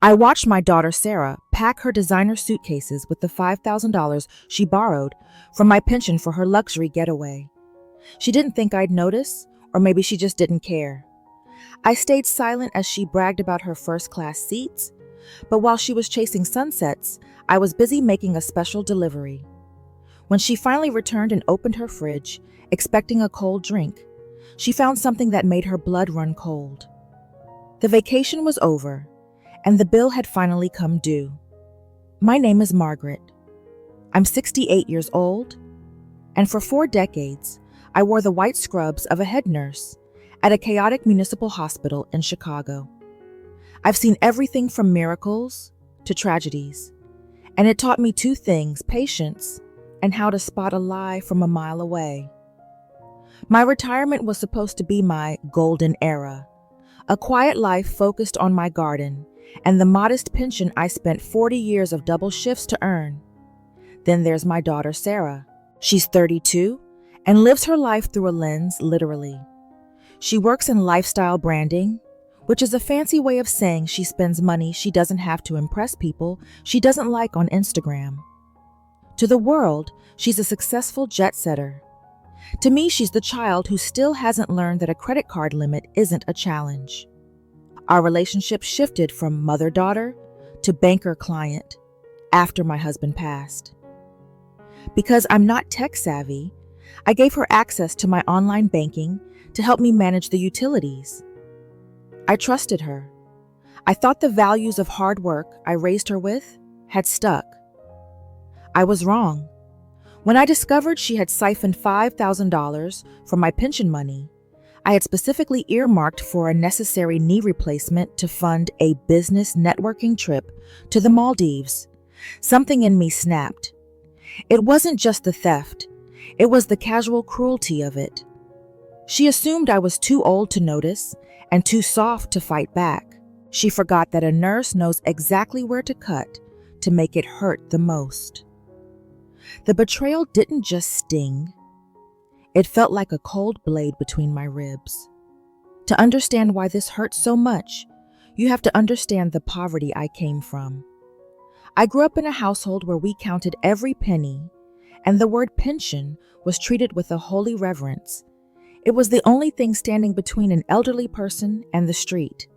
I watched my daughter Sarah pack her designer suitcases with the $5,000 she borrowed from my pension for her luxury getaway. She didn't think I'd notice, or maybe she just didn't care. I stayed silent as she bragged about her first-class seats, but while she was chasing sunsets, I was busy making a special delivery. When she finally returned and opened her fridge, expecting a cold drink, she found something that made her blood run cold. The vacation was over, and the bill had finally come due. My name is Margaret. I'm 68 years old, and for 4 decades, I wore the white scrubs of a head nurse at a chaotic municipal hospital in Chicago. I've seen everything from miracles to tragedies, and it taught me 2 things: patience and how to spot a lie from a mile away. My retirement was supposed to be my golden era, a quiet life focused on my garden and the modest pension I spent 40 years of double shifts to earn. Then there's my daughter Sarah. She's 32 and lives her life through a lens, literally. She works in lifestyle branding, which is a fancy way of saying she spends money she doesn't have to impress people she doesn't like on Instagram. To the world, she's a successful jet setter. To me, she's the child who still hasn't learned that a credit card limit isn't a challenge. Our relationship shifted from mother-daughter to banker-client after my husband passed. Because I'm not tech-savvy, I gave her access to my online banking to help me manage the utilities. I trusted her. I thought the values of hard work I raised her with had stuck. I was wrong. When I discovered she had siphoned $5,000 from my pension money, I had specifically earmarked for a necessary knee replacement to fund a business networking trip to the Maldives. Something in me snapped. It wasn't just the theft, it was the casual cruelty of it. She assumed I was too old to notice and too soft to fight back. She forgot that a nurse knows exactly where to cut to make it hurt the most. The betrayal didn't just sting. It felt like a cold blade between my ribs. To understand why this hurt so much, you have to understand the poverty I came from. I grew up in a household where we counted every penny, and the word pension was treated with a holy reverence. It was the only thing standing between an elderly person and the street.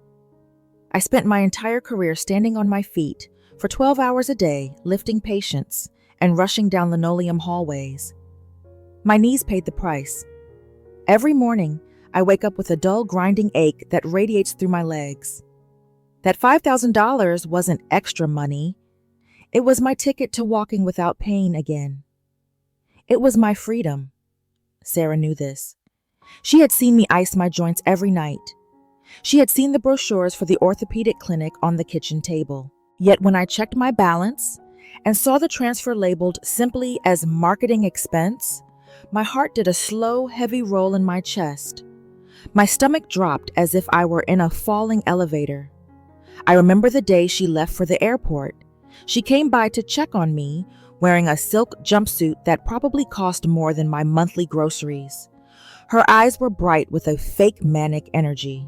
I spent my entire career standing on my feet for 12 hours a day, lifting patients and rushing down linoleum hallways. My knees paid the price. Every morning, I wake up with a dull, grinding ache that radiates through my legs. That $5,000 wasn't extra money. It was my ticket to walking without pain again. It was my freedom. Sarah knew this. She had seen me ice my joints every night. She had seen the brochures for the orthopedic clinic on the kitchen table. Yet when I checked my balance and saw the transfer labeled simply as marketing expense, my heart did a slow, heavy roll in my chest. My stomach dropped as if I were in a falling elevator. I remember the day she left for the airport. She came by to check on me, wearing a silk jumpsuit that probably cost more than my monthly groceries. Her eyes were bright with a fake manic energy.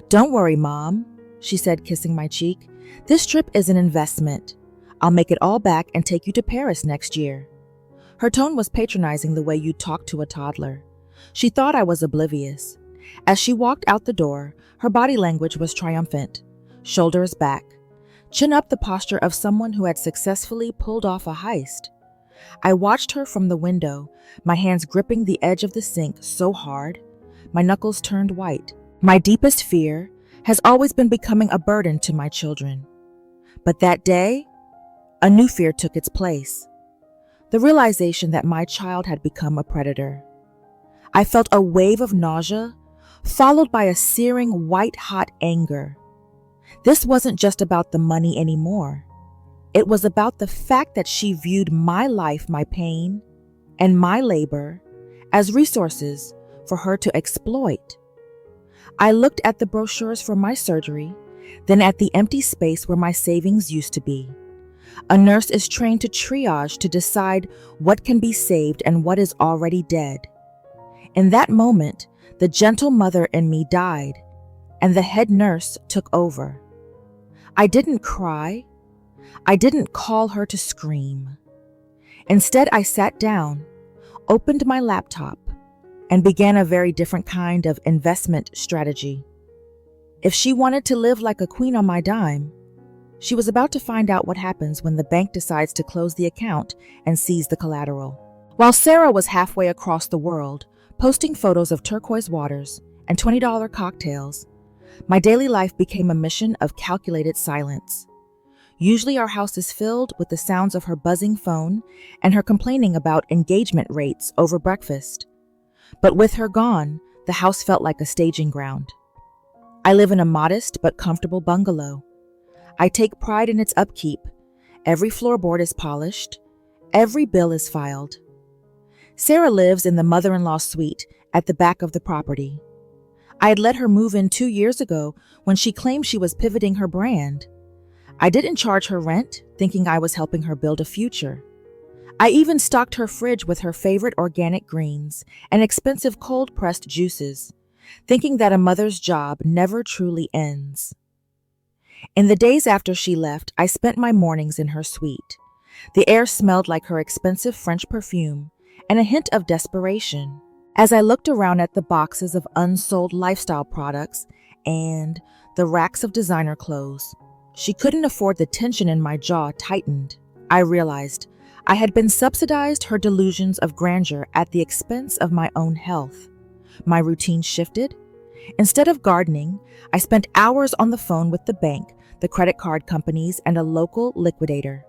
"Don't worry, Mom," she said, kissing my cheek. "This trip is an investment. I'll make it all back and take you to Paris next year." Her tone was patronizing, the way you talk to a toddler. She thought I was oblivious. As she walked out the door, her body language was triumphant. Shoulders back, chin up, the posture of someone who had successfully pulled off a heist. I watched her from the window, my hands gripping the edge of the sink so hard, my knuckles turned white. My deepest fear has always been becoming a burden to my children. But that day, a new fear took its place. The realization that my child had become a predator. I felt a wave of nausea, followed by a searing white-hot anger. This wasn't just about the money anymore. It was about the fact that she viewed my life, my pain, and my labor as resources for her to exploit. I looked at the brochures for my surgery, then at the empty space where my savings used to be. A nurse is trained to triage, to decide what can be saved and what is already dead. In that moment, the gentle mother in me died, and the head nurse took over. I didn't cry. I didn't call her to scream. Instead, I sat down, opened my laptop, and began a very different kind of investment strategy. If she wanted to live like a queen on my dime, she was about to find out what happens when the bank decides to close the account and seize the collateral. While Sarah was halfway across the world, posting photos of turquoise waters and $20 cocktails, my daily life became a mission of calculated silence. Usually our house is filled with the sounds of her buzzing phone and her complaining about engagement rates over breakfast. But with her gone, the house felt like a staging ground. I live in a modest but comfortable bungalow. I take pride in its upkeep. Every floorboard is polished. Every bill is filed. Sarah lives in the mother-in-law suite at the back of the property. I had let her move in 2 years ago when she claimed she was pivoting her brand. I didn't charge her rent, thinking I was helping her build a future. I even stocked her fridge with her favorite organic greens and expensive cold-pressed juices, thinking that a mother's job never truly ends. In the days after she left, I spent my mornings in her suite. The air smelled like her expensive French perfume and a hint of desperation. As I looked around at the boxes of unsold lifestyle products and the racks of designer clothes, she couldn't afford the tension in my jaw tightened. I realized I had been subsidized her delusions of grandeur at the expense of my own health. My routine shifted. Instead of gardening, I spent hours on the phone with the bank, the credit card companies, and a local liquidator.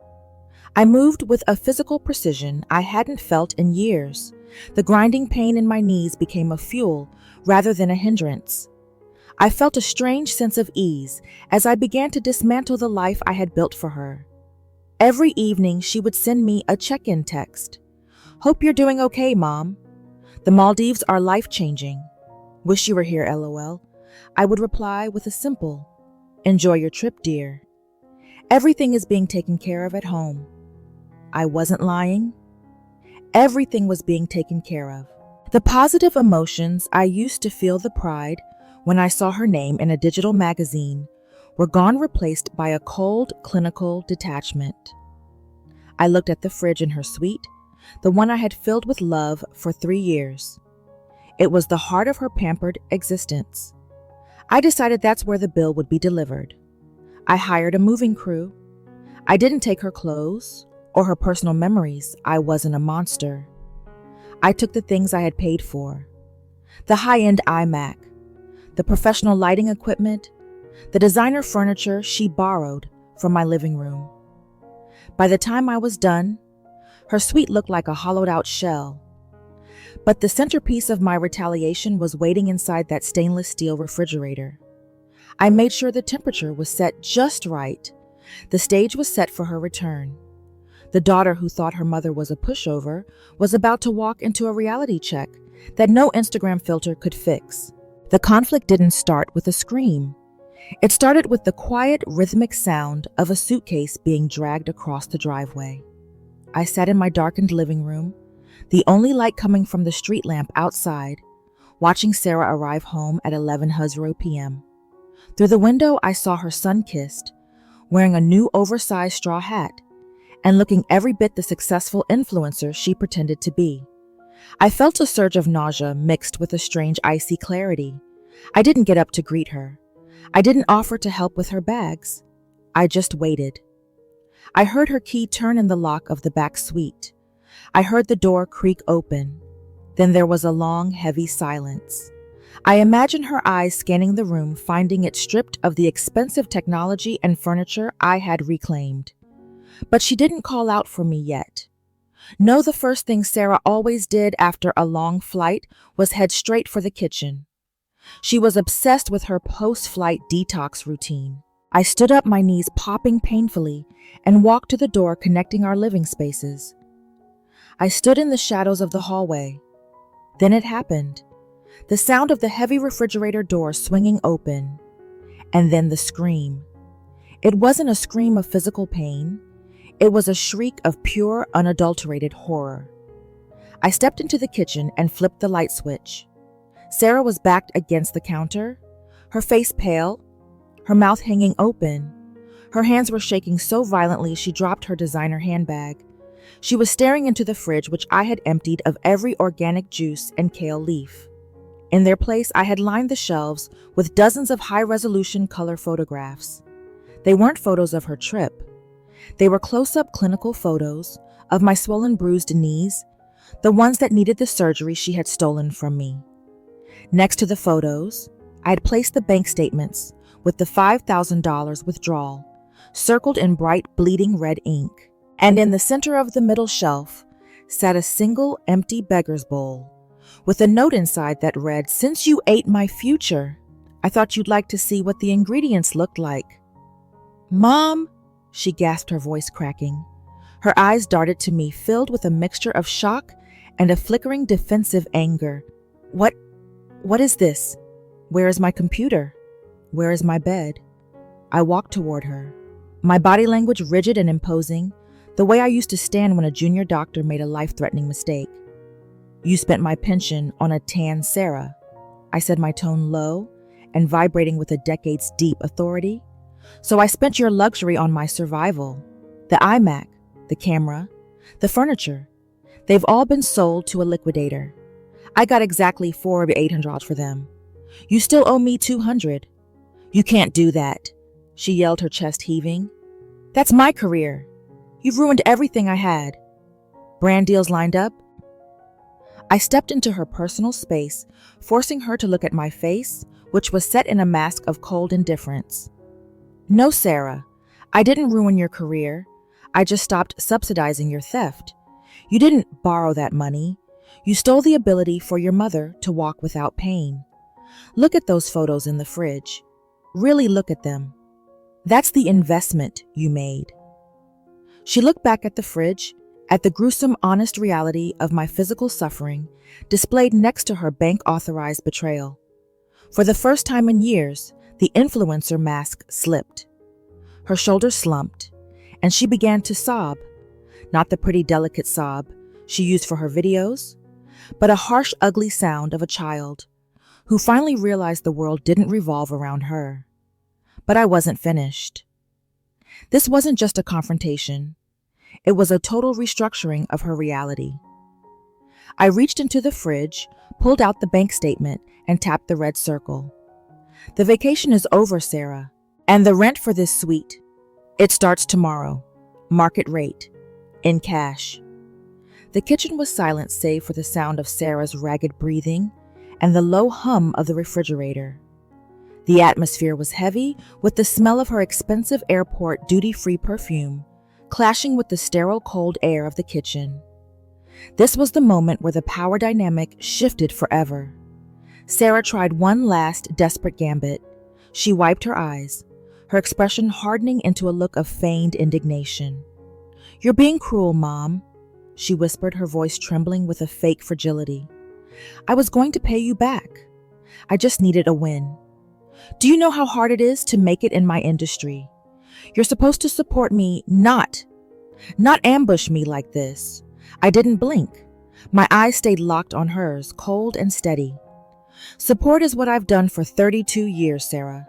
I moved with a physical precision I hadn't felt in years. The grinding pain in my knees became a fuel rather than a hindrance. I felt a strange sense of ease as I began to dismantle the life I had built for her. Every evening, she would send me a check-in text. "Hope you're doing okay, Mom. The Maldives are life-changing. Wish you were here, LOL." I would reply with a simple, "Enjoy your trip, dear. Everything is being taken care of at home." I wasn't lying. Everything was being taken care of. The positive emotions I used to feel, the pride when I saw her name in a digital magazine, were gone, replaced by a cold, clinical detachment. I looked at the fridge in her suite, the one I had filled with love for 3 years. It was the heart of her pampered existence. I decided that's where the bill would be delivered. I hired a moving crew. I didn't take her clothes or her personal memories. I wasn't a monster. I took the things I had paid for: the high-end iMac, the professional lighting equipment, the designer furniture she borrowed from my living room. By the time I was done, her suite looked like a hollowed-out shell. But the centerpiece of my retaliation was waiting inside that stainless steel refrigerator. I made sure the temperature was set just right. The stage was set for her return. The daughter who thought her mother was a pushover was about to walk into a reality check that no Instagram filter could fix. The conflict didn't start with a scream. It started with the quiet, rhythmic sound of a suitcase being dragged across the driveway. I sat in my darkened living room, the only light coming from the street lamp outside, watching Sarah arrive home at 11:00 p.m. Through the window, I saw her sun-kissed, wearing a new oversized straw hat, and looking every bit the successful influencer she pretended to be. I felt a surge of nausea mixed with a strange icy clarity. I didn't get up to greet her. I didn't offer to help with her bags. I just waited. I heard her key turn in the lock of the back suite. I heard the door creak open. Then there was a long, heavy silence. I imagined her eyes scanning the room, finding it stripped of the expensive technology and furniture I had reclaimed. But she didn't call out for me yet. No, the first thing Sarah always did after a long flight was head straight for the kitchen. She was obsessed with her post-flight detox routine. I stood up, my knees popping painfully, and walked to the door connecting our living spaces. I stood in the shadows of the hallway. Then it happened. The sound of the heavy refrigerator door swinging open. And then the scream. It wasn't a scream of physical pain. It was a shriek of pure, unadulterated horror. I stepped into the kitchen and flipped the light switch. Sarah was backed against the counter, her face pale, her mouth hanging open, Her hands were shaking so violently she dropped her designer handbag. She was staring into the fridge, which I had emptied of every organic juice and kale leaf. In their place, I had lined the shelves with dozens of high-resolution color photographs. They weren't photos of her trip. They were close-up clinical photos of my swollen, bruised knees, the ones that needed the surgery she had stolen from me. Next to the photos, I had placed the bank statements with the $5,000 withdrawal, circled in bright, bleeding red ink. And in the center of the middle shelf sat a single empty beggar's bowl, with a note inside that read, "Since you ate my future, I thought you'd like to see what the ingredients looked like." "Mom," she gasped, her voice cracking. Her eyes darted to me, filled with a mixture of shock and a flickering defensive anger. What is this? Where is my computer? Where is my bed?" I walked toward her, my body language rigid and imposing, the way I used to stand when a junior doctor made a life-threatening mistake. "You spent my pension on a tan Sarah," I said, my tone low and vibrating with a decade's-deep authority. "So I spent your luxury on my survival. The iMac, the camera, the furniture. They've all been sold to a liquidator. I got exactly $400 for them. You still owe me $200. You can't do that," she yelled, her chest heaving. "That's my career. You've ruined everything I had. Brand deals lined up." I stepped into her personal space, forcing her to look at my face, which was set in a mask of cold indifference. "No, Sarah, I didn't ruin your career. I just stopped subsidizing your theft. You didn't borrow that money. You stole the ability for your mother to walk without pain. Look at those photos in the fridge. Really look at them. That's the investment you made." She looked back at the fridge, at the gruesome, honest reality of my physical suffering displayed next to her bank-authorized betrayal. For the first time in years, the influencer mask slipped. Her shoulders slumped, and she began to sob, not the pretty, delicate sob she used for her videos, but a harsh, ugly sound of a child who finally realized the world didn't revolve around her. But I wasn't finished. This wasn't just a confrontation. It was a total restructuring of her reality. I reached into the fridge, pulled out the bank statement, and tapped the red circle. "The vacation is over, Sarah, and the rent for this suite. It starts tomorrow. Market rate. In cash." The kitchen was silent save for the sound of Sarah's ragged breathing and the low hum of the refrigerator. The atmosphere was heavy with the smell of her expensive airport duty-free perfume, clashing with the sterile cold air of the kitchen. This was the moment where the power dynamic shifted forever. Sarah tried one last desperate gambit. She wiped her eyes, her expression hardening into a look of feigned indignation. "You're being cruel, Mom," she whispered, her voice trembling with a fake fragility. "I was going to pay you back. I just needed a win. Do you know how hard it is to make it in my industry? You're supposed to support me, not ambush me like this." I didn't blink. My eyes stayed locked on hers, cold and steady. "Support is what I've done for 32 years, Sarah.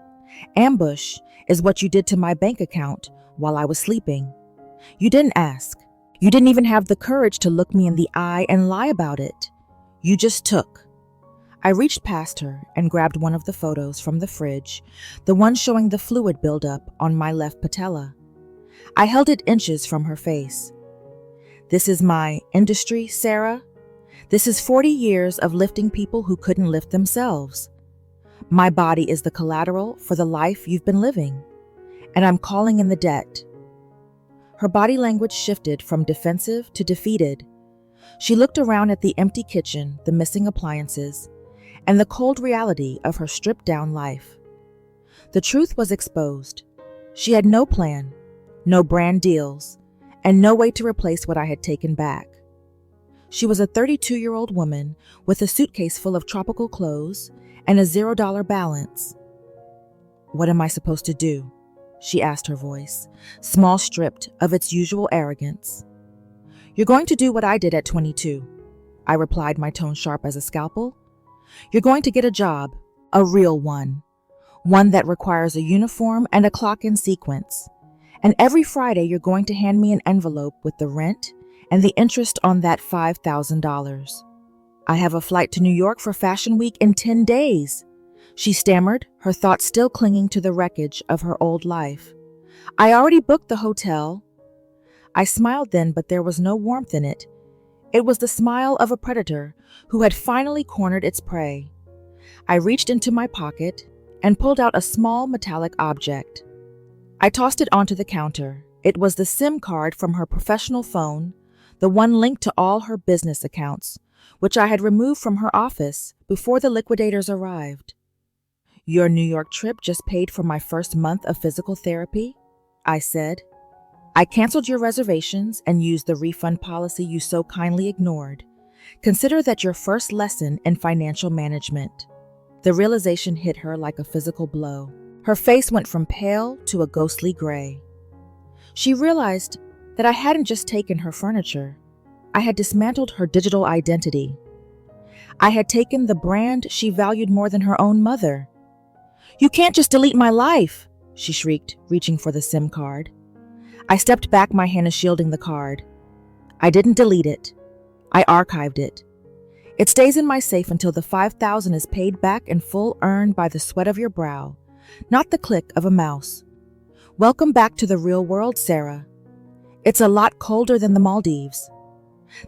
Ambush is what you did to my bank account while I was sleeping. You didn't ask. You didn't even have the courage to look me in the eye and lie about it. You just took." I reached past her and grabbed one of the photos from the fridge, the one showing the fluid buildup on my left patella. I held it inches from her face. "This is my industry, Sarah. This is 40 years of lifting people who couldn't lift themselves. My body is the collateral for the life you've been living, and I'm calling in the debt." Her body language shifted from defensive to defeated. She looked around at the empty kitchen, the missing appliances, and the cold reality of her stripped-down life. The truth was exposed. She had no plan, no brand deals, and no way to replace what I had taken back. She was a 32-year-old woman with a suitcase full of tropical clothes and a $0 balance. "What am I supposed to do?" she asked, her voice small, stripped of its usual arrogance. "You're going to do what I did at 22, I replied, my tone sharp as a scalpel. "You're going to get a job, a real one that requires a uniform and a clock in sequence. And every Friday, you're going to hand me an envelope with the rent and the interest on that $5,000. I have a flight to New York for Fashion Week in 10 days. She stammered, her thoughts still clinging to the wreckage of her old life. I already booked the hotel. I smiled then, but there was no warmth in it. It was the smile of a predator who had finally cornered its prey. I reached into my pocket and pulled out a small metallic object. I tossed it onto the counter. It was the SIM card from her professional phone, the one linked to all her business accounts, which I had removed from her office before the liquidators arrived. Your New York trip just paid for my first month of physical therapy, I said. I canceled your reservations and used the refund policy you so kindly ignored. Consider that your first lesson in financial management. The realization hit her like a physical blow. Her face went from pale to a ghostly gray. She realized that I hadn't just taken her furniture. I had dismantled her digital identity. I had taken the brand she valued more than her own mother. You can't just delete my life, she shrieked, reaching for the SIM card. I stepped back, my hand shielding the card. I didn't delete it. I archived it. It stays in my safe until the $5,000 is paid back in full, earned by the sweat of your brow, not the click of a mouse. Welcome back to the real world, Sarah. It's a lot colder than the Maldives.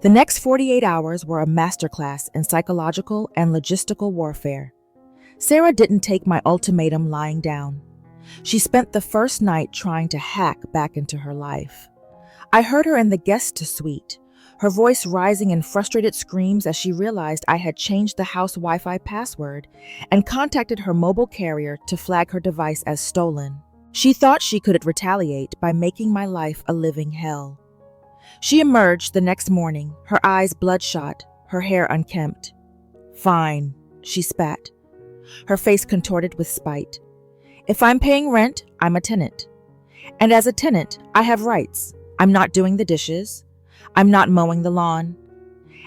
The next 48 hours were a masterclass in psychological and logistical warfare. Sarah didn't take my ultimatum lying down. She spent the first night trying to hack back into her life. I heard her in the guest suite, her voice rising in frustrated screams as she realized I had changed the house Wi-Fi password and contacted her mobile carrier to flag her device as stolen. She thought she could retaliate by making my life a living hell. She emerged the next morning, her eyes bloodshot, her hair unkempt. Fine, she spat, her face contorted with spite. If I'm paying rent, I'm a tenant. And as a tenant, I have rights. I'm not doing the dishes. I'm not mowing the lawn.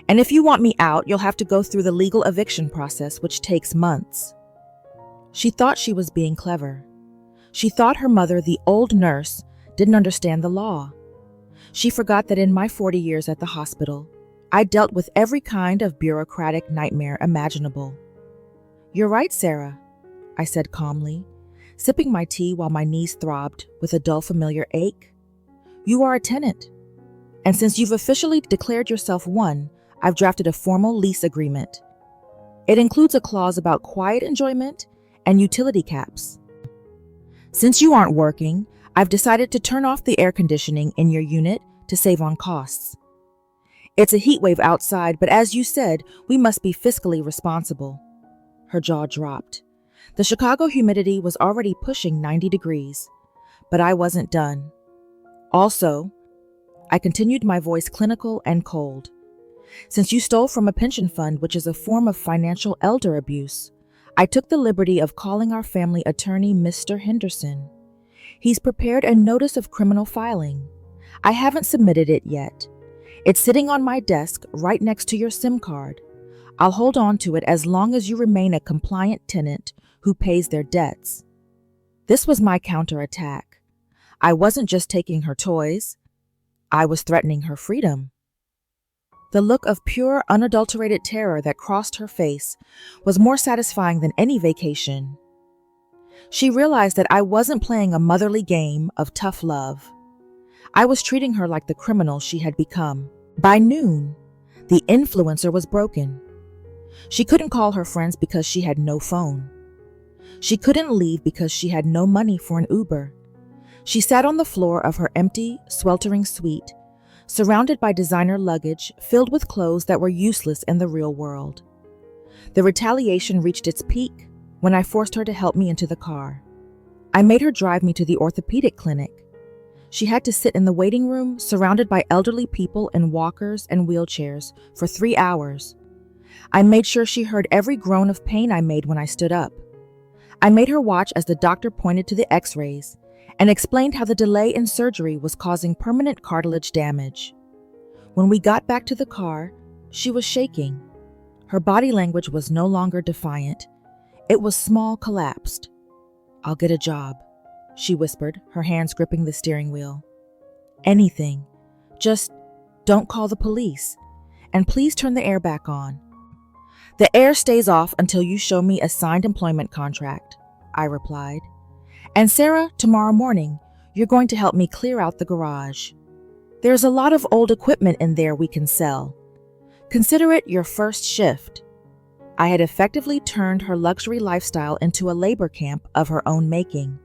And if you want me out, you'll have to go through the legal eviction process, which takes months. She thought she was being clever. She thought her mother, the old nurse, didn't understand the law. She forgot that in my 40 years at the hospital, I dealt with every kind of bureaucratic nightmare imaginable. You're right, Sarah, I said calmly, sipping my tea while my knees throbbed with a dull familiar ache. You are a tenant. And since you've officially declared yourself one, I've drafted a formal lease agreement. It includes a clause about quiet enjoyment and utility caps. Since you aren't working, I've decided to turn off the air conditioning in your unit to save on costs. It's a heat wave outside, but as you said, we must be fiscally responsible. Her jaw dropped. The Chicago humidity was already pushing 90 degrees, but I wasn't done. Also, I continued, my voice clinical and cold. Since you stole from a pension fund, which is a form of financial elder abuse, I took the liberty of calling our family attorney Mr. Henderson. He's prepared a notice of criminal filing. I haven't submitted it yet. It's sitting on my desk right next to your SIM card. I'll hold on to it as long as you remain a compliant tenant who pays their debts. This was my counterattack. I wasn't just taking her toys. I was threatening her freedom. The look of pure, unadulterated terror that crossed her face was more satisfying than any vacation. She realized that I wasn't playing a motherly game of tough love. I was treating her like the criminal she had become. By noon, the influencer was broken. She couldn't call her friends because she had no phone. She couldn't leave because she had no money for an Uber. She sat on the floor of her empty, sweltering suite, surrounded by designer luggage filled with clothes that were useless in the real world. The retaliation reached its peak when I forced her to help me into the car. I made her drive me to the orthopedic clinic. She had to sit in the waiting room surrounded by elderly people in walkers and wheelchairs for 3 hours. I made sure she heard every groan of pain I made when I stood up. I made her watch as the doctor pointed to the x-rays and explained how the delay in surgery was causing permanent cartilage damage. When we got back to the car, she was shaking. Her body language was no longer defiant. It was small, collapsed. I'll get a job. she whispered, her hands gripping the steering wheel. Anything. Just don't call the police. And please turn the air back on. The air stays off until you show me a signed employment contract, I replied. And Sarah, tomorrow morning, you're going to help me clear out the garage. There's a lot of old equipment in there we can sell. Consider it your first shift. I had effectively turned her luxury lifestyle into a labor camp of her own making.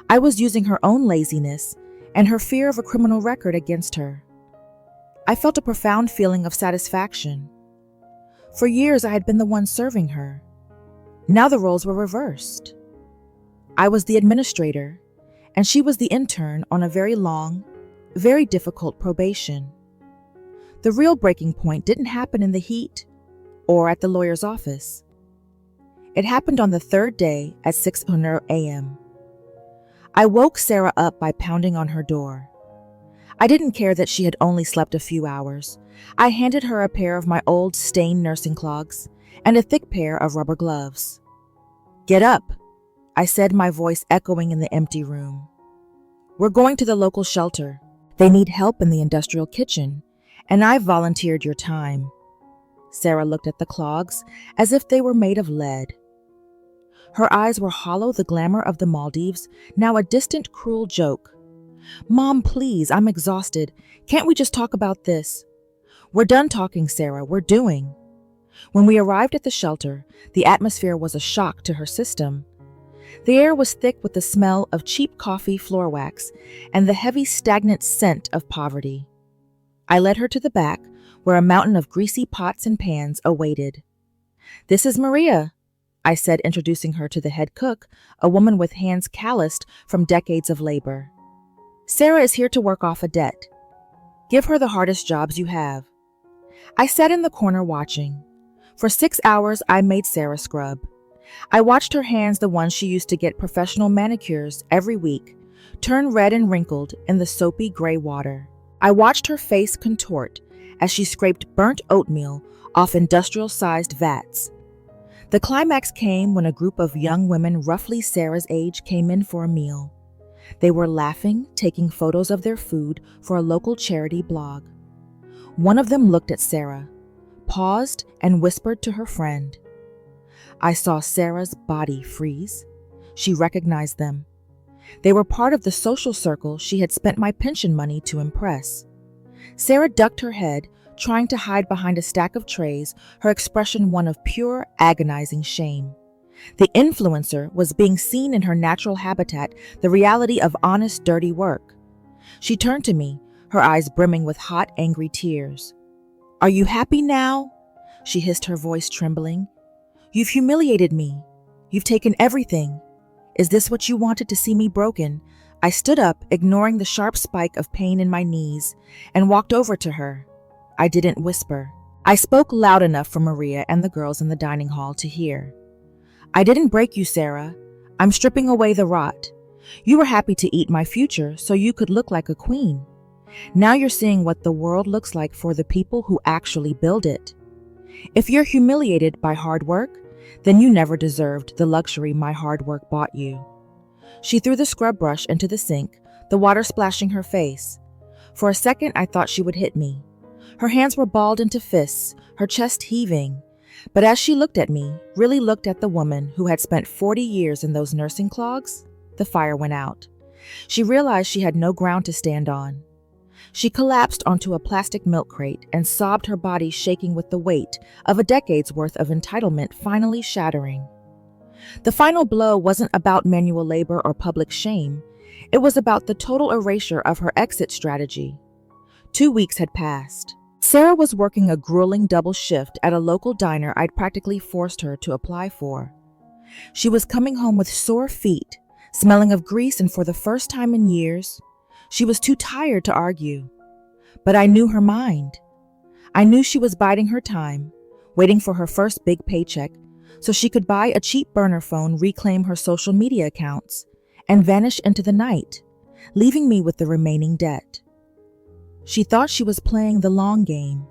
I was using her own laziness and her fear of a criminal record against her. I felt a profound feeling of satisfaction. For years, I had been the one serving her. Now the roles were reversed. I was the administrator, and she was the intern on a very long, very difficult probation. The real breaking point didn't happen in the heat or at the lawyer's office. It happened on the third day at 6:00 a.m. I woke Sarah up by pounding on her door. I didn't care that she had only slept a few hours. I handed her a pair of my old stained nursing clogs and a thick pair of rubber gloves. "Get up," I said, my voice echoing in the empty room. "We're going to the local shelter. They need help in the industrial kitchen, and I've volunteered your time." Sarah looked at the clogs as if they were made of lead. Her eyes were hollow, the glamour of the Maldives, now a distant, cruel joke. "Mom, please, I'm exhausted. Can't we just talk about this?" "We're done talking, Sarah. We're doing." When we arrived at the shelter, the atmosphere was a shock to her system. The air was thick with the smell of cheap coffee floor wax and the heavy, stagnant scent of poverty. I led her to the back, where a mountain of greasy pots and pans awaited. "This is Maria," I said, introducing her to the head cook, a woman with hands calloused from decades of labor. "Sarah is here to work off a debt. Give her the hardest jobs you have." I sat in the corner watching. For 6 hours, I made Sarah scrub. I watched her hands, the ones she used to get professional manicures every week, turn red and wrinkled in the soapy gray water. I watched her face contort as she scraped burnt oatmeal off industrial-sized vats. The climax came when a group of young women roughly Sarah's age came in for a meal. They were laughing, taking photos of their food for a local charity blog. One of them looked at Sarah, paused, and whispered to her friend. I saw Sarah's body freeze. She recognized them. They were part of the social circle she had spent my pension money to impress. Sarah ducked her head, trying to hide behind a stack of trays, her expression one of pure, agonizing shame. The influencer was being seen in her natural habitat, the reality of honest, dirty work. She turned to me, her eyes brimming with hot, angry tears. "Are you happy now?" she hissed, her voice trembling. "You've humiliated me. You've taken everything. Is this what you wanted, to see me broken?" I stood up, ignoring the sharp spike of pain in my knees, and walked over to her. I didn't whisper. I spoke loud enough for Maria and the girls in the dining hall to hear. "I didn't break you, Sarah. I'm stripping away the rot. You were happy to eat my future so you could look like a queen. Now you're seeing what the world looks like for the people who actually build it. If you're humiliated by hard work, then you never deserved the luxury my hard work bought you." She threw the scrub brush into the sink, the water splashing her face. For a second, I thought she would hit me. Her hands were balled into fists, her chest heaving. But as she looked at me, really looked at the woman who had spent 40 years in those nursing clogs, the fire went out. She realized she had no ground to stand on. She collapsed onto a plastic milk crate and sobbed, her body shaking with the weight of a decade's worth of entitlement finally shattering. The final blow wasn't about manual labor or public shame. It was about the total erasure of her exit strategy. 2 weeks had passed. Sarah was working a grueling double shift at a local diner I'd practically forced her to apply for. She was coming home with sore feet, smelling of grease, and for the first time in years, she was too tired to argue. But I knew her mind. I knew she was biding her time, waiting for her first big paycheck so she could buy a cheap burner phone, reclaim her social media accounts, and vanish into the night, leaving me with the remaining debt. She thought she was playing the long game.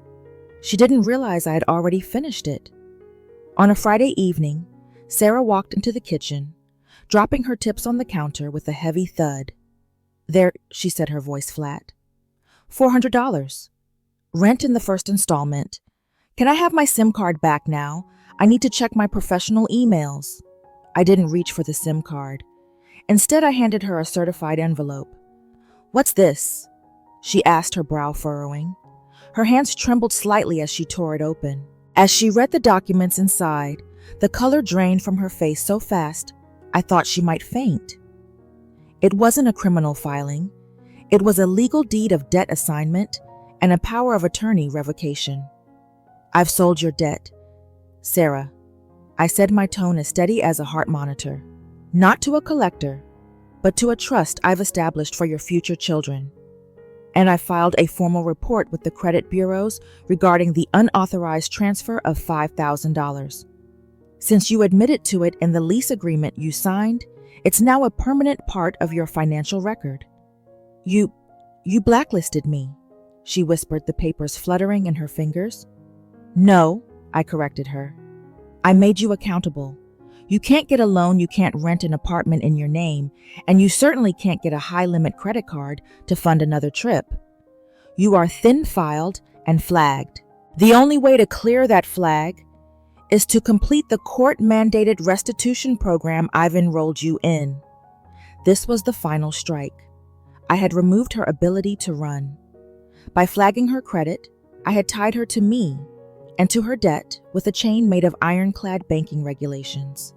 She didn't realize I had already finished it. On a Friday evening, Sarah walked into the kitchen, dropping her tips on the counter with a heavy thud. "There," she said, her voice flat. $400. Rent in the first installment. Can I have my SIM card back now? I need to check my professional emails." I didn't reach for the SIM card. Instead, I handed her a certified envelope. "What's this?" she asked, her brow furrowing. Her hands trembled slightly as she tore it open. As she read the documents inside, the color drained from her face so fast, I thought she might faint. It wasn't a criminal filing. It was a legal deed of debt assignment and a power of attorney revocation. "I've sold your debt, Sarah," I said, my tone as steady as a heart monitor. "Not to a collector, but to a trust I've established for your future children. And I filed a formal report with the credit bureaus regarding the unauthorized transfer of $5,000. Since you admitted to it in the lease agreement you signed, it's now a permanent part of your financial record." You blacklisted me," she whispered, the papers fluttering in her fingers. "No," I corrected her. "I made you accountable. You can't get a loan, you can't rent an apartment in your name, and you certainly can't get a high-limit credit card to fund another trip. You are thin-filed and flagged. The only way to clear that flag is to complete the court-mandated restitution program I've enrolled you in." This was the final strike. I had removed her ability to run. By flagging her credit, I had tied her to me and to her debt with a chain made of ironclad banking regulations.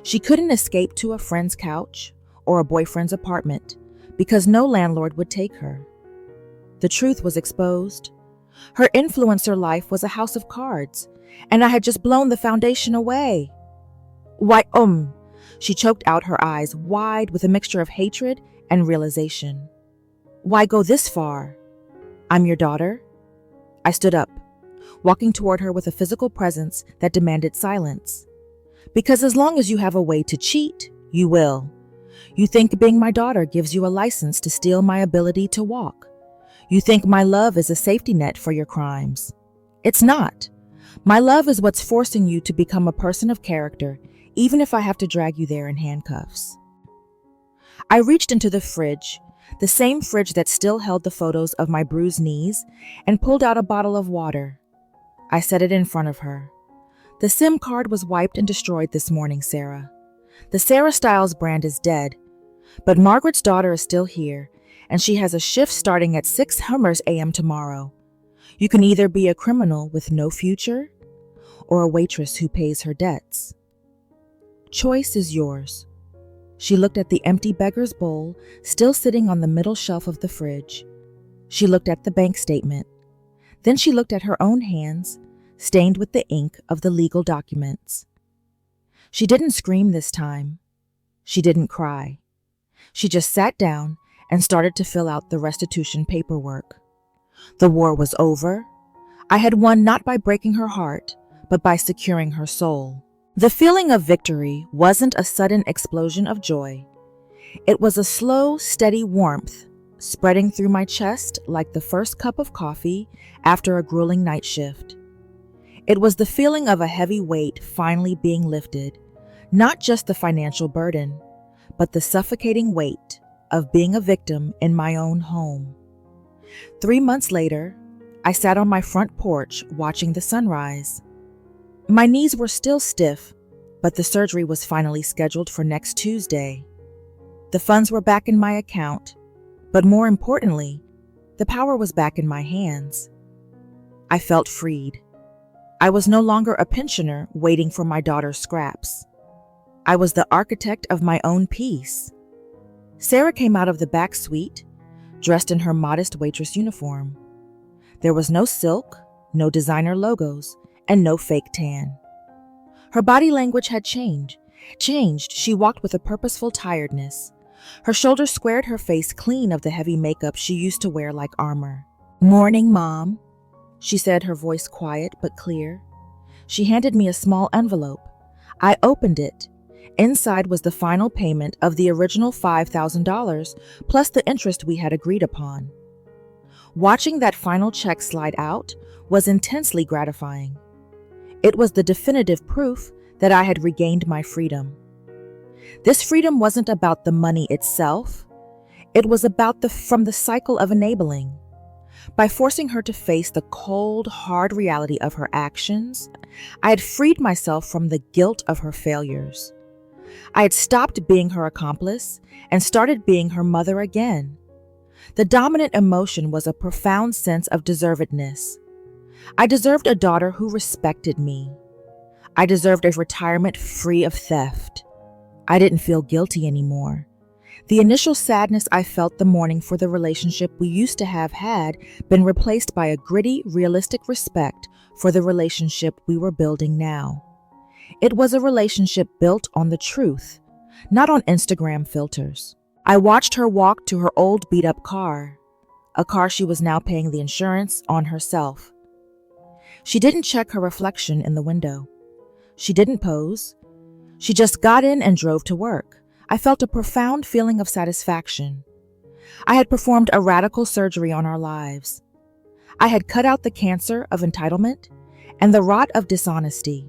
She couldn't escape to a friend's couch or a boyfriend's apartment because no landlord would take her. The truth was exposed. Her influencer life was a house of cards, and I had just blown the foundation away. "Why, she choked out, her eyes wide with a mixture of hatred and realization. "Why go this far? I'm your daughter." I stood up, walking toward her with a physical presence that demanded silence. "Because as long as you have a way to cheat, you will. You think being my daughter gives you a license to steal my ability to walk. You think my love is a safety net for your crimes. It's not. My love is what's forcing you to become a person of character, even if I have to drag you there in handcuffs." I reached into the fridge, the same fridge that still held the photos of my bruised knees, and pulled out a bottle of water. I set it in front of her. "The SIM card was wiped and destroyed this morning, Sarah. The Sarah Styles brand is dead, but Margaret's daughter is still here, and she has a shift starting at 6 a.m. tomorrow. You can either be a criminal with no future or a waitress who pays her debts. Choice is yours." She looked at the empty beggar's bowl still sitting on the middle shelf of the fridge. She looked at the bank statement. Then she looked at her own hands, stained with the ink of the legal documents. She didn't scream this time. She didn't cry. She just sat down and started to fill out the restitution paperwork. The war was over. I had won not by breaking her heart, but by securing her soul. The feeling of victory wasn't a sudden explosion of joy. It was a slow, steady warmth spreading through my chest like the first cup of coffee after a grueling night shift. It was the feeling of a heavy weight finally being lifted, not just the financial burden, but the suffocating weight of being a victim in my own home. 3 months later, I sat on my front porch watching the sunrise. My knees were still stiff, but the surgery was finally scheduled for next Tuesday. The funds were back in my account, but more importantly, the power was back in my hands. I felt freed. I was no longer a pensioner waiting for my daughter's scraps. I was the architect of my own peace. Sarah came out of the back suite, dressed in her modest waitress uniform. There was no silk, no designer logos, and no fake tan. Her body language had changed. She walked with a purposeful tiredness. Her shoulders squared, her face clean of the heavy makeup she used to wear like armor. "Morning, Mom," she said, her voice quiet but clear. She handed me a small envelope. I opened it. Inside was the final payment of the original $5,000 plus the interest we had agreed upon. Watching that final check slide out was intensely gratifying. It was the definitive proof that I had regained my freedom. This freedom wasn't about the money itself. It was about from the cycle of enabling. By forcing her to face the cold, hard reality of her actions, I had freed myself from the guilt of her failures. I had stopped being her accomplice and started being her mother again. The dominant emotion was a profound sense of deservedness. I deserved a daughter who respected me. I deserved a retirement free of theft. I didn't feel guilty anymore. The initial sadness I felt the morning for the relationship we used to have had been replaced by a gritty, realistic respect for the relationship we were building now. It was a relationship built on the truth, not on Instagram filters. I watched her walk to her old beat-up car, a car she was now paying the insurance on herself. She didn't check her reflection in the window. She didn't pose. She just got in and drove to work. I felt a profound feeling of satisfaction. I had performed a radical surgery on our lives. I had cut out the cancer of entitlement and the rot of dishonesty.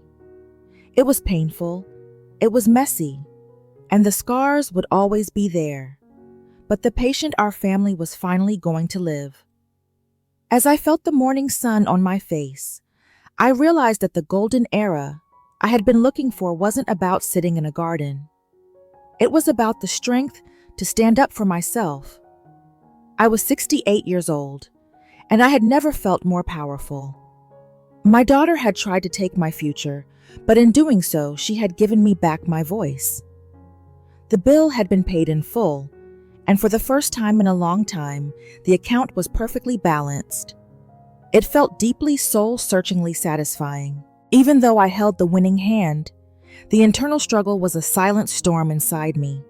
It was painful, it was messy, and the scars would always be there. But the patient our family was finally going to live. As I felt the morning sun on my face, I realized that the golden era I had been looking for wasn't about sitting in a garden. It was about the strength to stand up for myself. I was 68 years old, and I had never felt more powerful. My daughter had tried to take my future, but in doing so, she had given me back my voice. The bill had been paid in full, and for the first time in a long time, the account was perfectly balanced. It felt deeply soul-searchingly satisfying. Even though I held the winning hand, the internal struggle was a silent storm inside me.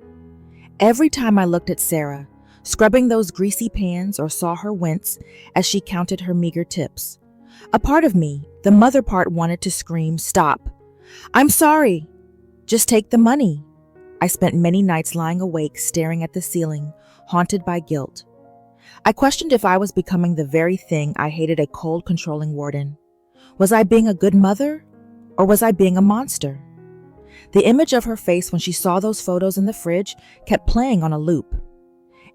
Every time I looked at Sarah, scrubbing those greasy pans, or saw her wince as she counted her meager tips, a part of me, the mother part, wanted to scream, "Stop! I'm sorry! Just take the money!" I spent many nights lying awake, staring at the ceiling, haunted by guilt. I questioned if I was becoming the very thing I hated: a cold, controlling warden. Was I being a good mother, or was I being a monster? The image of her face when she saw those photos in the fridge kept playing on a loop.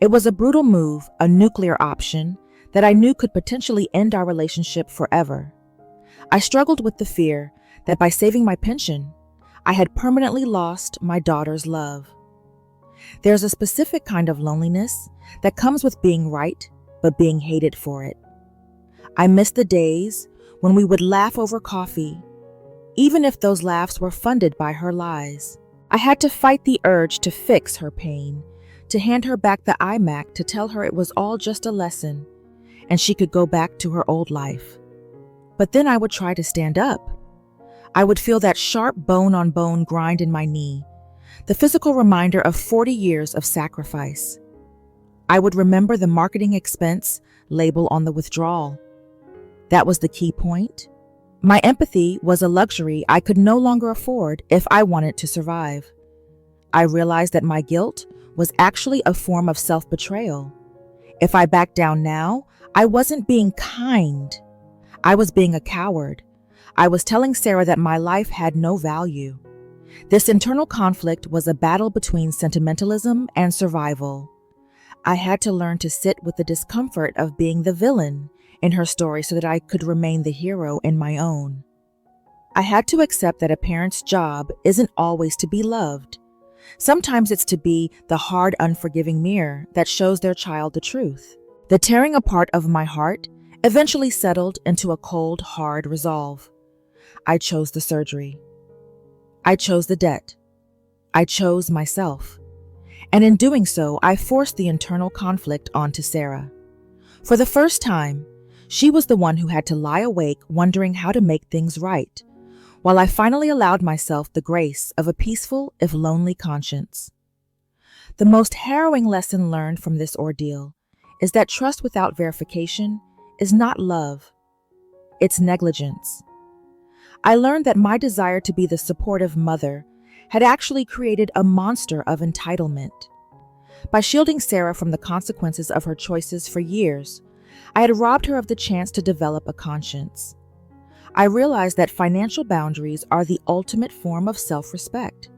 It was a brutal move, a nuclear option, that I knew could potentially end our relationship forever. I struggled with the fear that by saving my pension, I had permanently lost my daughter's love. There's a specific kind of loneliness that comes with being right, but being hated for it. I miss the days when we would laugh over coffee, even if those laughs were funded by her lies. I had to fight the urge to fix her pain, to hand her back the iMac, to tell her it was all just a lesson, and she could go back to her old life. But then I would try to stand up. I would feel that sharp bone-on-bone grind in my knee, the physical reminder of 40 years of sacrifice. I would remember the marketing expense label on the withdrawal. That was the key point. My empathy was a luxury I could no longer afford if I wanted to survive. I realized that my guilt was actually a form of self-betrayal. If I backed down now, I wasn't being kind. I was being a coward. I was telling Sarah that my life had no value. This internal conflict was a battle between sentimentalism and survival. I had to learn to sit with the discomfort of being the villain in her story so that I could remain the hero in my own. I had to accept that a parent's job isn't always to be loved. Sometimes it's to be the hard, unforgiving mirror that shows their child the truth. The tearing apart of my heart eventually settled into a cold, hard resolve. I chose the surgery. I chose the debt. I chose myself. And in doing so, I forced the internal conflict onto Sarah. For the first time, she was the one who had to lie awake wondering how to make things right, while I finally allowed myself the grace of a peaceful, if lonely, conscience. The most harrowing lesson learned from this ordeal is that trust without verification is not love. It's negligence. I learned that my desire to be the supportive mother had actually created a monster of entitlement. By shielding Sarah from the consequences of her choices for years, I had robbed her of the chance to develop a conscience. I realized that financial boundaries are the ultimate form of self-respect.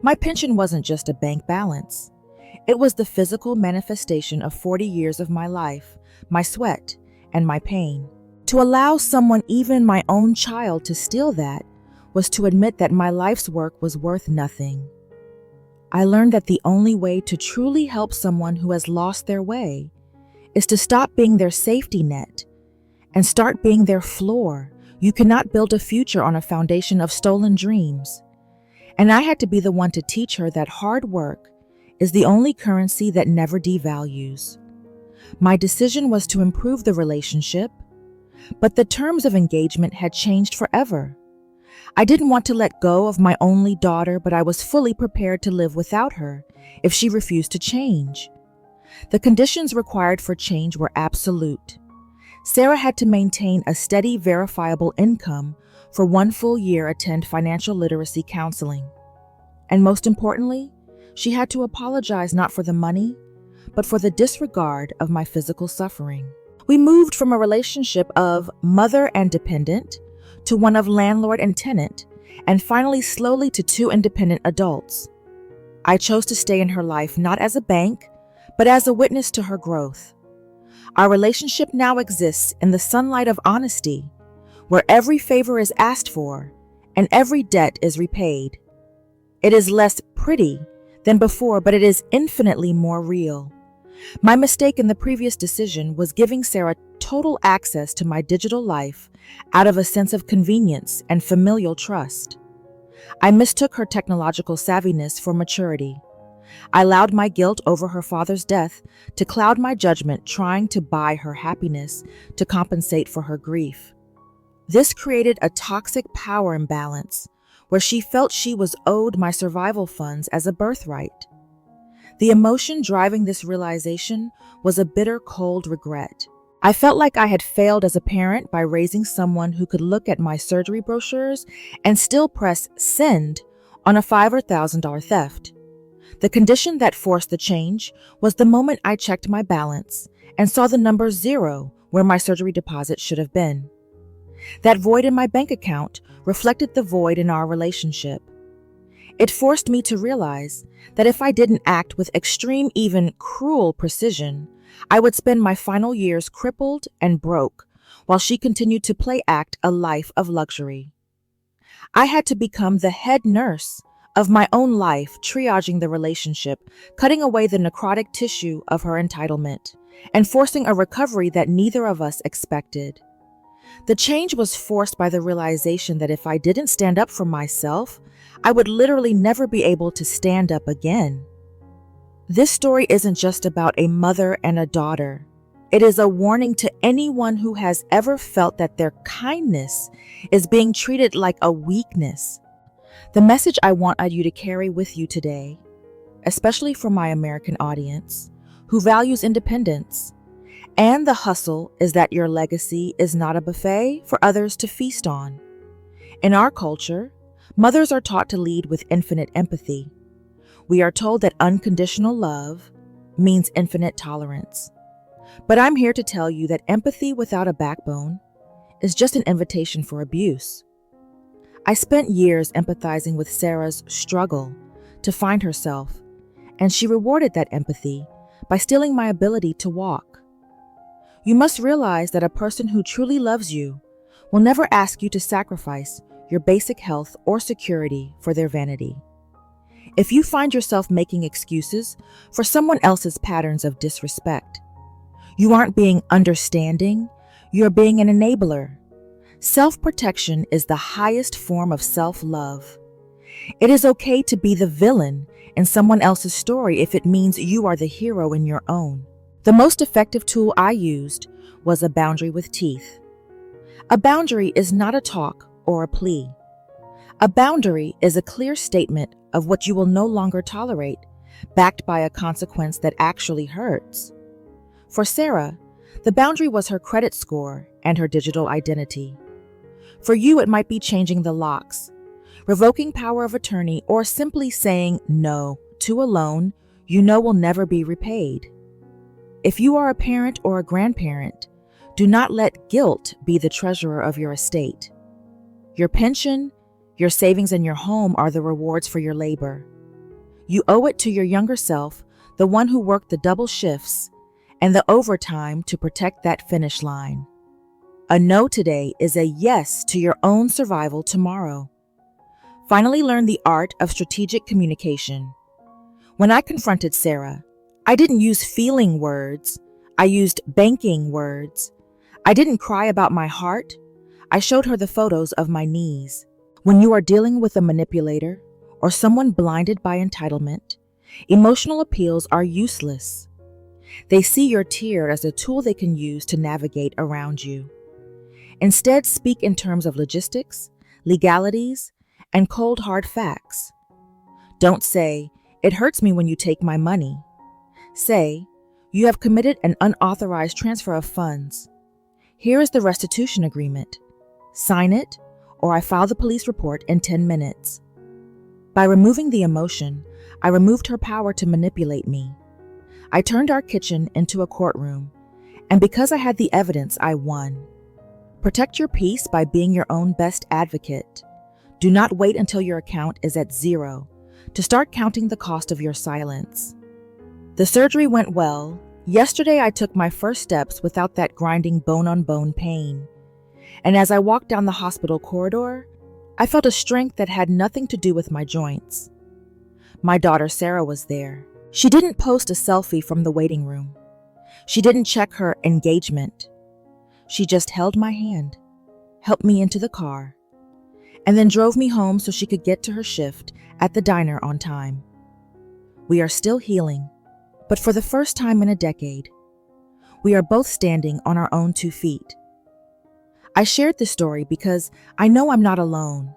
My pension wasn't just a bank balance. It was the physical manifestation of 40 years of my life, my sweat, and my pain. To allow someone, even my own child, to steal that was to admit that my life's work was worth nothing. I learned that the only way to truly help someone who has lost their way is to stop being their safety net and start being their floor. You cannot build a future on a foundation of stolen dreams. And I had to be the one to teach her that hard work is the only currency that never devalues. My decision was to improve the relationship, but the terms of engagement had changed forever. I didn't want to let go of my only daughter, but I was fully prepared to live without her if she refused to change. The conditions required for change were absolute. Sarah had to maintain a steady, verifiable income for 1 full year, attend financial literacy counseling. And most importantly, she had to apologize not for the money, but for the disregard of my physical suffering. We moved from a relationship of mother and dependent to one of landlord and tenant, and finally slowly to 2 independent adults. I chose to stay in her life not as a bank, but as a witness to her growth. Our relationship now exists in the sunlight of honesty, where every favor is asked for and every debt is repaid. It is less pretty than before, but it is infinitely more real. My mistake in the previous decision was giving Sarah total access to my digital life out of a sense of convenience and familial trust. I mistook her technological savviness for maturity. I allowed my guilt over her father's death to cloud my judgment, trying to buy her happiness to compensate for her grief. This created a toxic power imbalance where she felt she was owed my survival funds as a birthright. The emotion driving this realization was a bitter, cold regret. I felt like I had failed as a parent by raising someone who could look at my surgery brochures and still press send on a $5,000 or $1,000 theft. The condition that forced the change was the moment I checked my balance and saw the number 0 where my surgery deposit should have been. That void in my bank account reflected the void in our relationship. It forced me to realize that if I didn't act with extreme, even cruel precision, I would spend my final years crippled and broke while she continued to play act a life of luxury. I had to become the head nurse of my own life, triaging the relationship, cutting away the necrotic tissue of her entitlement, and forcing a recovery that neither of us expected. The change was forced by the realization that if I didn't stand up for myself, I would literally never be able to stand up again. This story isn't just about a mother and a daughter. It is a warning to anyone who has ever felt that their kindness is being treated like a weakness. The message I want you to carry with you today, especially for my American audience, who values independence and the hustle, is that your legacy is not a buffet for others to feast on. In our culture, mothers are taught to lead with infinite empathy. We are told that unconditional love means infinite tolerance. But I'm here to tell you that empathy without a backbone is just an invitation for abuse. I spent years empathizing with Sarah's struggle to find herself, and she rewarded that empathy by stealing my ability to walk. You must realize that a person who truly loves you will never ask you to sacrifice your basic health or security for their vanity. If you find yourself making excuses for someone else's patterns of disrespect, you aren't being understanding, you're being an enabler. Self-protection is the highest form of self-love. It is okay to be the villain in someone else's story if it means you are the hero in your own. The most effective tool I used was a boundary with teeth. A boundary is not a talk or a plea. A boundary is a clear statement of what you will no longer tolerate, backed by a consequence that actually hurts. For Sarah, the boundary was her credit score and her digital identity. For you, it might be changing the locks, revoking power of attorney, or simply saying no to a loan you know will never be repaid. If you are a parent or a grandparent, do not let guilt be the treasurer of your estate. Your pension, your savings, and your home are the rewards for your labor. You owe it to your younger self, the one who worked the double shifts and the overtime to protect that finish line. A no today is a yes to your own survival tomorrow. Finally, learn the art of strategic communication. When I confronted Sarah, I didn't use feeling words. I used banking words. I didn't cry about my heart. I showed her the photos of my knees. When you are dealing with a manipulator or someone blinded by entitlement, emotional appeals are useless. They see your tear as a tool they can use to navigate around you. Instead, speak in terms of logistics, legalities, and cold hard facts. Don't say, "It hurts me when you take my money." Say, "You have committed an unauthorized transfer of funds. Here is the restitution agreement. Sign it, or I file the police report in 10 minutes. By removing the emotion, I removed her power to manipulate me. I turned our kitchen into a courtroom, and because I had the evidence, I won. Protect your peace by being your own best advocate. Do not wait until your account is at 0 to start counting the cost of your silence. The surgery went well. Yesterday, I took my first steps without that grinding bone-on-bone pain. And as I walked down the hospital corridor, I felt a strength that had nothing to do with my joints. My daughter Sarah was there. She didn't post a selfie from the waiting room. She didn't check her engagement. She just held my hand, helped me into the car, and then drove me home so she could get to her shift at the diner on time. We are still healing, but for the first time in a decade, we are both standing on our own 2 feet. I shared this story because I know I'm not alone.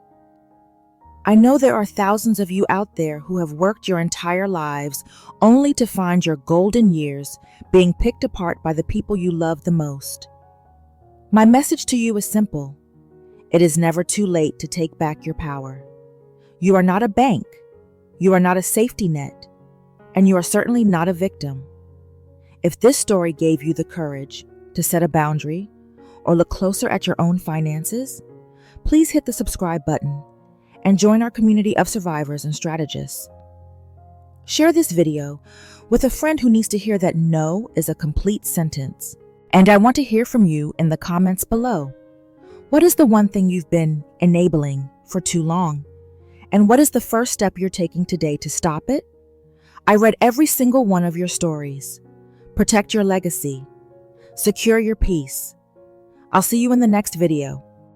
I know there are thousands of you out there who have worked your entire lives only to find your golden years being picked apart by the people you love the most. My message to you is simple. It is never too late to take back your power. You are not a bank. You are not a safety net. And you are certainly not a victim. If this story gave you the courage to set a boundary or look closer at your own finances, please hit the subscribe button and join our community of survivors and strategists. Share this video with a friend who needs to hear that no is a complete sentence. And I want to hear from you in the comments below. What is the one thing you've been enabling for too long? And what is the first step you're taking today to stop it? I read every single one of your stories. Protect your legacy. Secure your peace. I'll see you in the next video.